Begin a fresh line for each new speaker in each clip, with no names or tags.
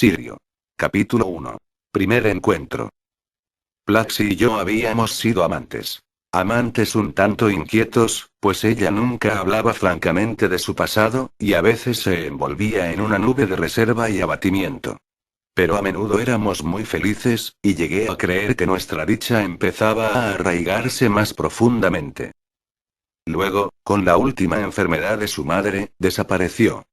Sirio. Capítulo 1. Primer encuentro. Plaxi y yo habíamos sido amantes. Amantes un tanto inquietos, pues ella nunca hablaba francamente de su pasado, y a veces se envolvía en una nube de reserva y abatimiento. Pero a menudo éramos muy felices, y llegué a creer que nuestra dicha empezaba a arraigarse más profundamente. Luego, con la última enfermedad de su madre, desapareció.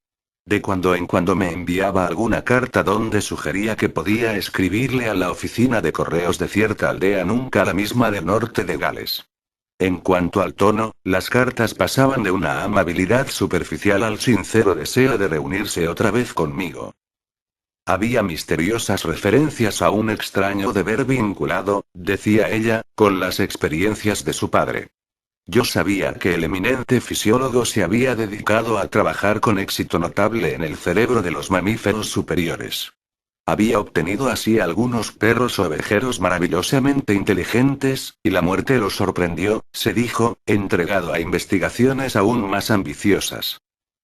De cuando en cuando me enviaba alguna carta donde sugería que podía escribirle a la oficina de correos de cierta aldea, nunca la misma del norte de Gales. En cuanto al tono, las cartas pasaban de una amabilidad superficial al sincero deseo de reunirse otra vez conmigo. Había misteriosas referencias a un extraño deber vinculado, decía ella, con las experiencias de su padre. Yo sabía que el eminente fisiólogo se había dedicado a trabajar con éxito notable en el cerebro de los mamíferos superiores. Había obtenido así algunos perros ovejeros maravillosamente inteligentes, y la muerte lo sorprendió, se dijo, entregado a investigaciones aún más ambiciosas.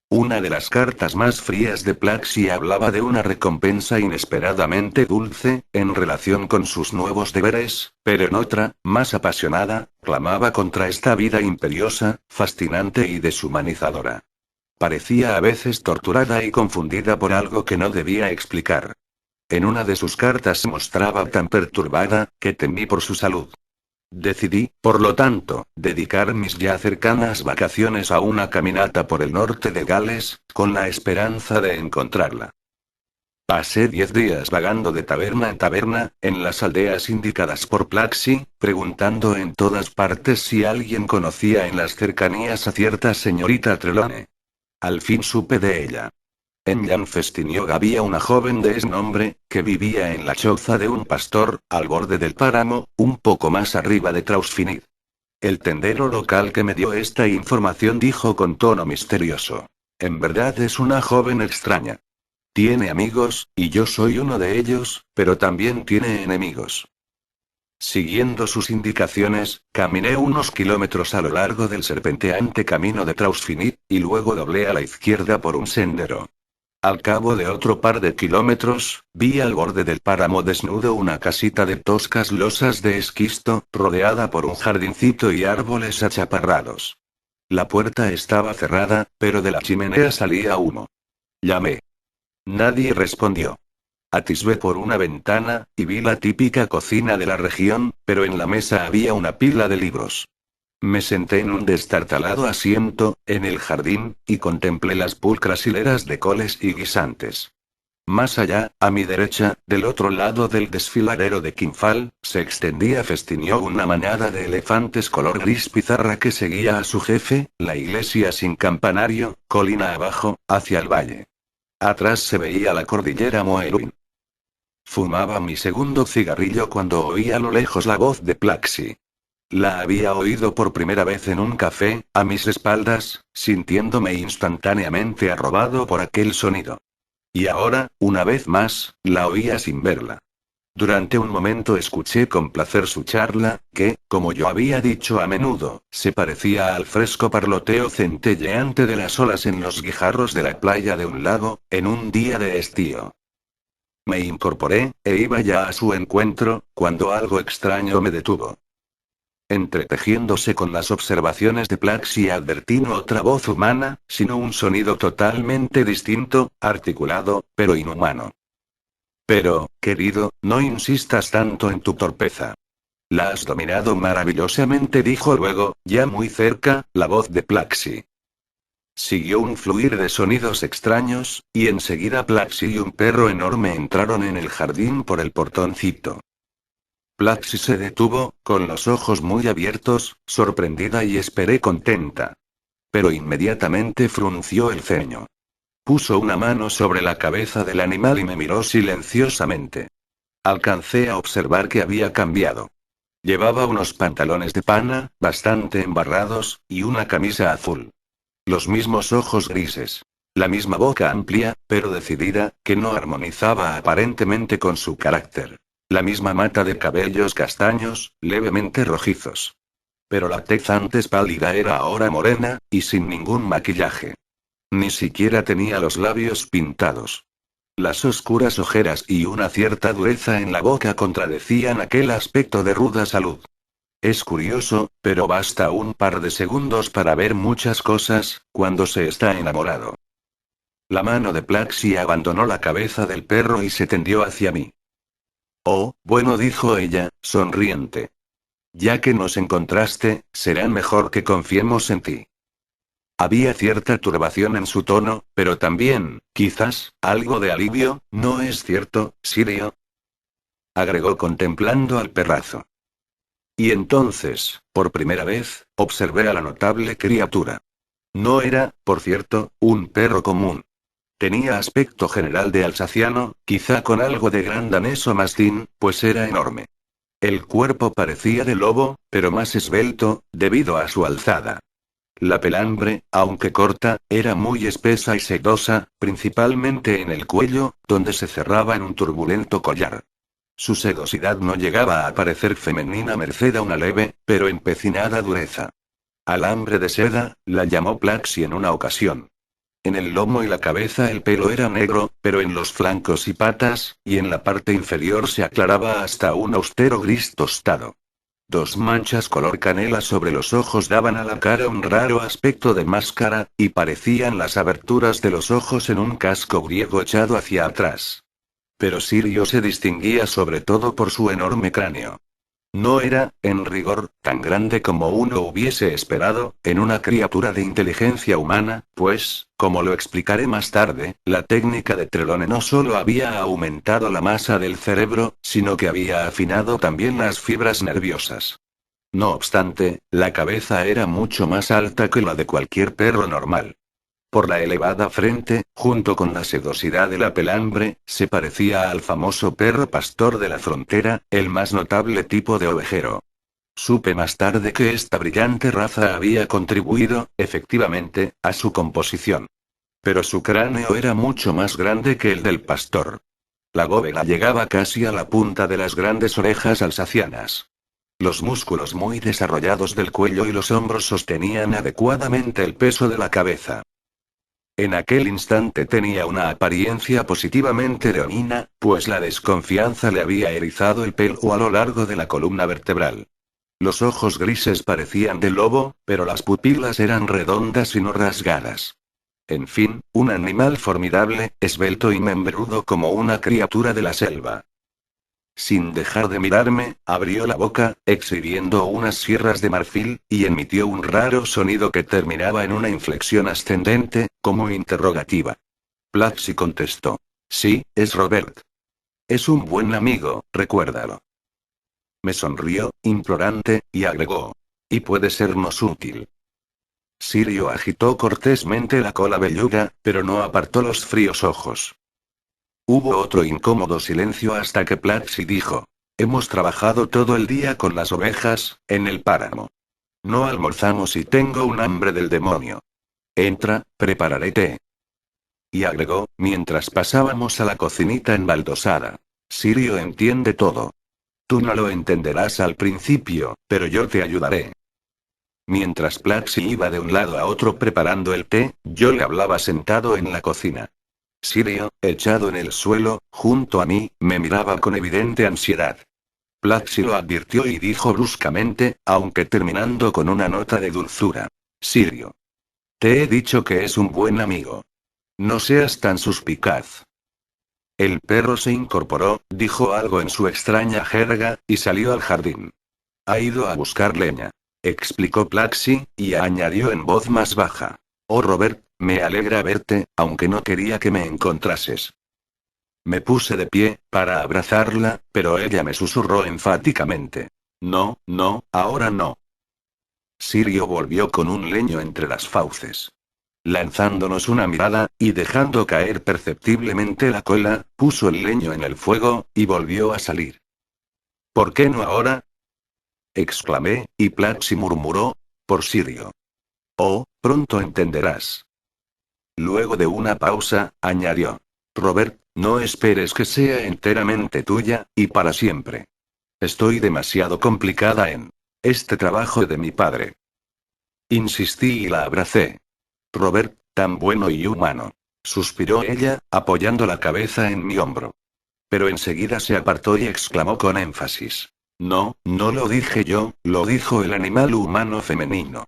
Una de las cartas más frías de Plaxi hablaba de una recompensa inesperadamente dulce, en relación con sus nuevos deberes, pero en otra, más apasionada, clamaba contra esta vida imperiosa, fascinante y deshumanizadora. Parecía a veces torturada y confundida por algo que no debía explicar. En una de sus cartas se mostraba tan perturbada, que temí por su salud. Decidí, por lo tanto, dedicar mis ya cercanas vacaciones a una caminata por el norte de Gales, con la esperanza de encontrarla. Pasé 10 días vagando de taberna en taberna, en las aldeas indicadas por Plaxi, preguntando en todas partes si alguien conocía en las cercanías a cierta señorita Trelawney. Al fin supe de ella. En Llanfestiniog había una joven de ese nombre, que vivía en la choza de un pastor, al borde del páramo, un poco más arriba de Trausfinid. El tendero local que me dio esta información dijo con tono misterioso: en verdad es una joven extraña. Tiene amigos, y yo soy uno de ellos, pero también tiene enemigos. Siguiendo sus indicaciones, caminé unos kilómetros a lo largo del serpenteante camino de Trausfinid, y luego doblé a la izquierda por un sendero. Al cabo de otro par de kilómetros, vi al borde del páramo desnudo una casita de toscas losas de esquisto, rodeada por un jardincito y árboles achaparrados. La puerta estaba cerrada, pero de la chimenea salía humo. Llamé. Nadie respondió. Atisbé por una ventana, y vi la típica cocina de la región, pero en la mesa había una pila de libros. Me senté en un destartalado asiento, en el jardín, y contemplé las pulcras hileras de coles y guisantes. Más allá, a mi derecha, del otro lado del desfiladero de Quinfal, se extendía Festiniog, una manada de elefantes color gris pizarra que seguía a su jefe, la iglesia sin campanario, colina abajo, hacia el valle. Atrás se veía la cordillera Moelwyn. Fumaba mi segundo cigarrillo cuando oí a lo lejos la voz de Plaxi. La había oído por primera vez en un café, a mis espaldas, sintiéndome instantáneamente arrobado por aquel sonido. Y ahora, una vez más, la oía sin verla. Durante un momento escuché con placer su charla, que, como yo había dicho a menudo, se parecía al fresco parloteo centelleante de las olas en los guijarros de la playa de un lago, en un día de estío. Me incorporé, e iba ya a su encuentro, cuando algo extraño me detuvo. Entretejiéndose con las observaciones de Plaxi, advertí no otra voz humana, sino un sonido totalmente distinto, articulado, pero inhumano. Pero, querido, no insistas tanto en tu torpeza. La has dominado maravillosamente, dijo luego, ya muy cerca, la voz de Plaxi. Siguió un fluir de sonidos extraños, y enseguida Plaxi y un perro enorme entraron en el jardín por el portoncito. Plaxi se detuvo, con los ojos muy abiertos, sorprendida, y esperé contenta. Pero inmediatamente frunció el ceño. Puso una mano sobre la cabeza del animal y me miró silenciosamente. Alcancé a observar que había cambiado. Llevaba unos pantalones de pana, bastante embarrados, y una camisa azul. Los mismos ojos grises. La misma boca amplia, pero decidida, que no armonizaba aparentemente con su carácter. La misma mata de cabellos castaños, levemente rojizos. Pero la tez antes pálida era ahora morena, y sin ningún maquillaje. Ni siquiera tenía los labios pintados. Las oscuras ojeras y una cierta dureza en la boca contradecían aquel aspecto de ruda salud. Es curioso, pero basta un par de segundos para ver muchas cosas, cuando se está enamorado. La mano de Plaxi abandonó la cabeza del perro y se tendió hacia mí. Oh, bueno, dijo ella, sonriente. Ya que nos encontraste, será mejor que confiemos en ti. Había cierta turbación en su tono, pero también, quizás, algo de alivio, ¿no es cierto, Sirio? Agregó contemplando al perrazo. Y entonces, por primera vez, observé a la notable criatura. No era, por cierto, un perro común. Tenía aspecto general de alsaciano, quizá con algo de gran danés o mastín, pues era enorme. El cuerpo parecía de lobo, pero más esbelto, debido a su alzada. La pelambre, aunque corta, era muy espesa y sedosa, principalmente en el cuello, donde se cerraba en un turbulento collar. Su sedosidad no llegaba a parecer femenina merced a una leve, pero empecinada dureza. Alambre de seda, la llamó Plaxi en una ocasión. En el lomo y la cabeza el pelo era negro, pero en los flancos y patas, y en la parte inferior se aclaraba hasta un austero gris tostado. Dos manchas color canela sobre los ojos daban a la cara un raro aspecto de máscara, y parecían las aberturas de los ojos en un casco griego echado hacia atrás. Pero Sirio se distinguía sobre todo por su enorme cráneo. No era, en rigor, tan grande como uno hubiese esperado, en una criatura de inteligencia humana, pues, como lo explicaré más tarde, la técnica de Trelawney no solo había aumentado la masa del cerebro, sino que había afinado también las fibras nerviosas. No obstante, la cabeza era mucho más alta que la de cualquier perro normal. Por la elevada frente, junto con la sedosidad de la pelambre, se parecía al famoso perro pastor de la frontera, el más notable tipo de ovejero. Supe más tarde que esta brillante raza había contribuido, efectivamente, a su composición. Pero su cráneo era mucho más grande que el del pastor. La góveda llegaba casi a la punta de las grandes orejas alsacianas. Los músculos muy desarrollados del cuello y los hombros sostenían adecuadamente el peso de la cabeza. En aquel instante tenía una apariencia positivamente leonina, pues la desconfianza le había erizado el pelo a lo largo de la columna vertebral. Los ojos grises parecían de lobo, pero las pupilas eran redondas y no rasgadas. En fin, un animal formidable, esbelto y membrudo como una criatura de la selva. Sin dejar de mirarme, abrió la boca, exhibiendo unas sierras de marfil, y emitió un raro sonido que terminaba en una inflexión ascendente, como interrogativa. Plaxi contestó. Sí, es Robert. Es un buen amigo, recuérdalo. Me sonrió, implorante, y agregó. Y puede sernos útil. Sirio agitó cortésmente la cola velluda, pero no apartó los fríos ojos. Hubo otro incómodo silencio hasta que Plaxi dijo. Hemos trabajado todo el día con las ovejas, en el páramo. No almorzamos y tengo un hambre del demonio. Entra, prepararé té. Y agregó, mientras pasábamos a la cocinita embaldosada. Sirio entiende todo. Tú no lo entenderás al principio, pero yo te ayudaré. Mientras Plaxi iba de un lado a otro preparando el té, yo le hablaba sentado en la cocina. Sirio, echado en el suelo, junto a mí, me miraba con evidente ansiedad. Plaxi lo advirtió y dijo bruscamente, aunque terminando con una nota de dulzura. Sirio. Te he dicho que es un buen amigo. No seas tan suspicaz. El perro se incorporó, dijo algo en su extraña jerga, y salió al jardín. Ha ido a buscar leña. Explicó Plaxi, y añadió en voz más baja. Oh Robert, me alegra verte, aunque no quería que me encontrases. Me puse de pie, para abrazarla, pero ella me susurró enfáticamente. No, no, ahora no. Sirio volvió con un leño entre las fauces. Lanzándonos una mirada, y dejando caer perceptiblemente la cola, puso el leño en el fuego, y volvió a salir. ¿Por qué no ahora? Exclamé, y Plaxi murmuró. Por Sirio. Oh, pronto entenderás. Luego de una pausa, añadió. Robert, no esperes que sea enteramente tuya, y para siempre. Estoy demasiado complicada en este trabajo de mi padre. Insistí y la abracé. Robert, tan bueno y humano. suspiró ella, apoyando la cabeza en mi hombro. Pero enseguida se apartó y exclamó con énfasis. No, no lo dije yo, lo dijo el animal humano femenino.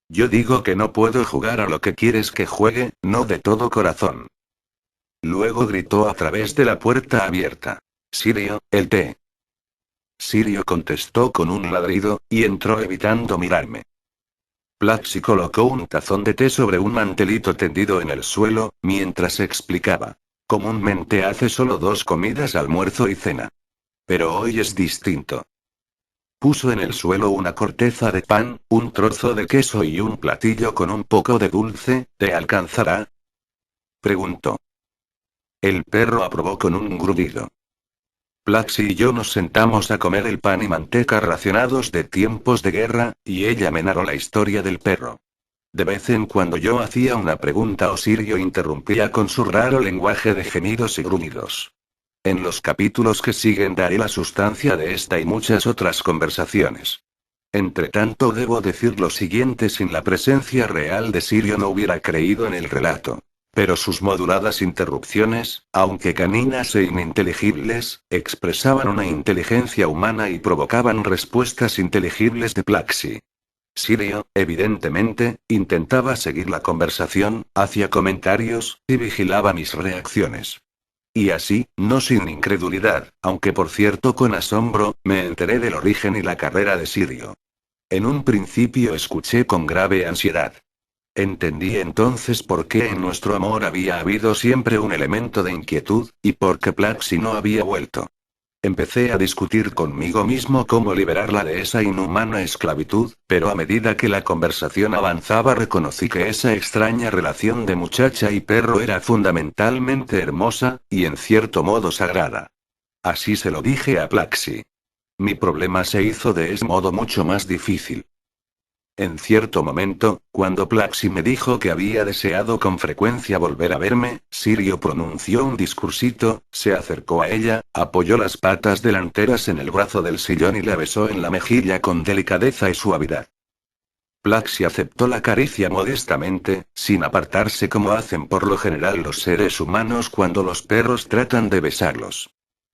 Yo digo que no puedo jugar a lo que quieres que juegue, no de todo corazón. Luego gritó a través de la puerta abierta. Sirio, el té. Sirio contestó con un ladrido, y entró evitando mirarme. Plaxi colocó un tazón de té sobre un mantelito tendido en el suelo, mientras explicaba. Comúnmente hace solo 2 comidas, almuerzo y cena. Pero hoy es distinto. Puso en el suelo una corteza de pan, un trozo de queso y un platillo con un poco de dulce. ¿Te alcanzará?, preguntó. El perro aprobó con un gruñido. Plaxi y yo nos sentamos a comer el pan y manteca racionados de tiempos de guerra, y ella me narró la historia del perro. De vez en cuando yo hacía una pregunta o Sirio interrumpía con su raro lenguaje de gemidos y gruñidos. En los capítulos que siguen daré la sustancia de esta y muchas otras conversaciones. Entretanto debo decir lo siguiente: sin la presencia real de Sirio no hubiera creído en el relato. Pero sus moduladas interrupciones, aunque caninas e ininteligibles, expresaban una inteligencia humana y provocaban respuestas inteligibles de Plaxi. Sirio, evidentemente, intentaba seguir la conversación, hacía comentarios, y vigilaba mis reacciones. Y así, no sin incredulidad, aunque por cierto con asombro, me enteré del origen y la carrera de Sirio. En un principio escuché con grave ansiedad. Entendí entonces por qué en nuestro amor había habido siempre un elemento de inquietud, y por qué Plaxi no había vuelto. Empecé a discutir conmigo mismo cómo liberarla de esa inhumana esclavitud, pero a medida que la conversación avanzaba reconocí que esa extraña relación de muchacha y perro era fundamentalmente hermosa, y en cierto modo sagrada. Así se lo dije a Plaxi. Mi problema se hizo de ese modo mucho más difícil. En cierto momento, cuando Plaxi me dijo que había deseado con frecuencia volver a verme, Sirio pronunció un discursito, se acercó a ella, apoyó las patas delanteras en el brazo del sillón y la besó en la mejilla con delicadeza y suavidad. Plaxi aceptó la caricia modestamente, sin apartarse como hacen por lo general los seres humanos cuando los perros tratan de besarlos.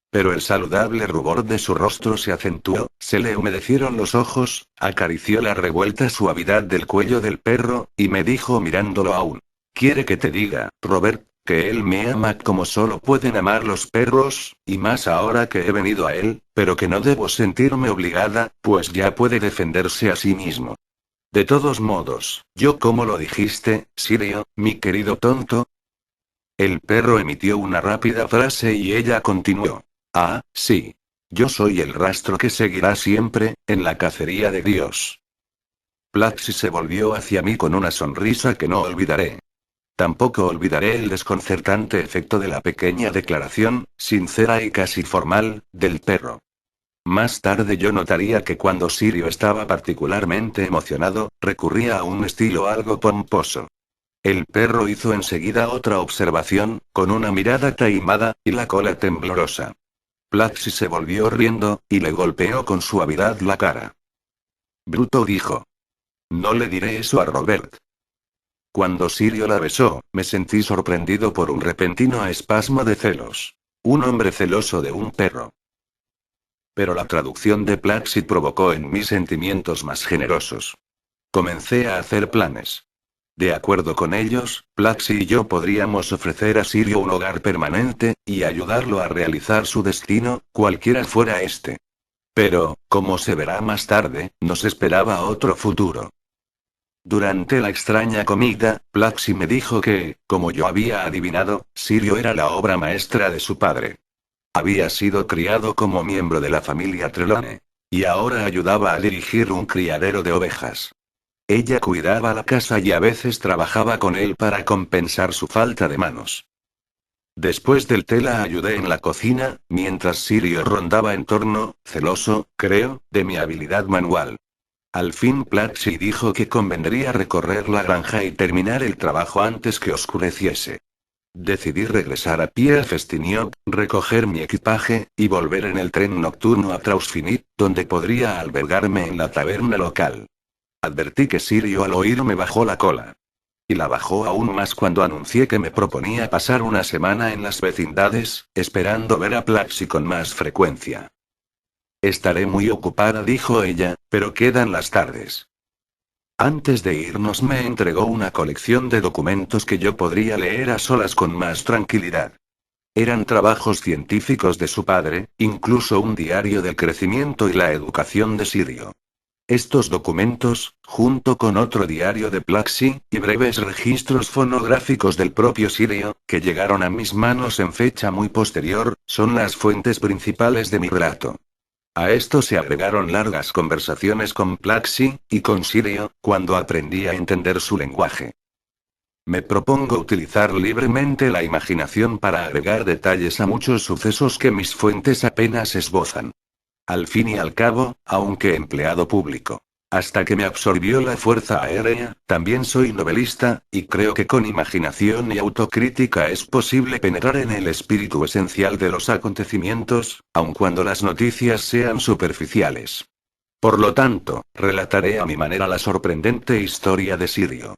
Pero el saludable rubor de su rostro se acentuó, se le humedecieron los ojos, acarició la revuelta suavidad del cuello del perro, y me dijo mirándolo aún. ¿Quiere que te diga, Robert, que él me ama como solo pueden amar los perros, y más ahora que he venido a él, pero que no debo sentirme obligada, pues ya puede defenderse a sí mismo? De todos modos, ¿yo cómo lo dijiste, Sirio, mi querido tonto? El perro emitió una rápida frase y ella continuó. Ah, sí. Yo soy el rastro que seguirá siempre, en la cacería de Dios. Plaxi se volvió hacia mí con una sonrisa que no olvidaré. Tampoco olvidaré el desconcertante efecto de la pequeña declaración, sincera y casi formal, del perro. Más tarde yo notaría que cuando Sirio estaba particularmente emocionado, recurría a un estilo algo pomposo. El perro hizo enseguida otra observación, con una mirada taimada, y la cola temblorosa. Plaxi se volvió riendo, y le golpeó con suavidad la cara. Bruto, dijo. No le diré eso a Robert. Cuando Sirio la besó, me sentí sorprendido por un repentino espasmo de celos. Un hombre celoso de un perro. Pero la traducción de Plaxi provocó en mí sentimientos más generosos. Comencé a hacer planes. De acuerdo con ellos, Plaxi y yo podríamos ofrecer a Sirio un hogar permanente, y ayudarlo a realizar su destino, cualquiera fuera este. Pero, como se verá más tarde, nos esperaba otro futuro. Durante la extraña comida, Plaxi me dijo que, como yo había adivinado, Sirio era la obra maestra de su padre. Había sido criado como miembro de la familia Trelawney. Y ahora ayudaba a dirigir un criadero de ovejas. Ella cuidaba la casa y a veces trabajaba con él para compensar su falta de manos. Después del té la ayudé en la cocina, mientras Sirio rondaba en torno, celoso, creo, de mi habilidad manual. Al fin Plaxi dijo que convendría recorrer la granja y terminar el trabajo antes que oscureciese. Decidí regresar a pie a Festiniog, recoger mi equipaje, y volver en el tren nocturno a Trausfinit, donde podría albergarme en la taberna local. Advertí que Sirio al oírme bajó la cola. Y la bajó aún más cuando anuncié que me proponía pasar una semana en las vecindades, esperando ver a Plaxi con más frecuencia. Estaré muy ocupada, dijo ella, pero quedan las tardes. Antes de irnos me entregó una colección de documentos que yo podría leer a solas con más tranquilidad. Eran trabajos científicos de su padre, incluso un diario del crecimiento y la educación de Sirio. Estos documentos, junto con otro diario de Plaxi, y breves registros fonográficos del propio Sirio, que llegaron a mis manos en fecha muy posterior, son las fuentes principales de mi relato. A esto se agregaron largas conversaciones con Plaxi, y con Sirio, cuando aprendí a entender su lenguaje. Me propongo utilizar libremente la imaginación para agregar detalles a muchos sucesos que mis fuentes apenas esbozan. Al fin y al cabo, aunque empleado público, hasta que me absorbió la fuerza aérea, también soy novelista, y creo que con imaginación y autocrítica es posible penetrar en el espíritu esencial de los acontecimientos, aun cuando las noticias sean superficiales. Por lo tanto, relataré a mi manera la sorprendente historia de Sirio.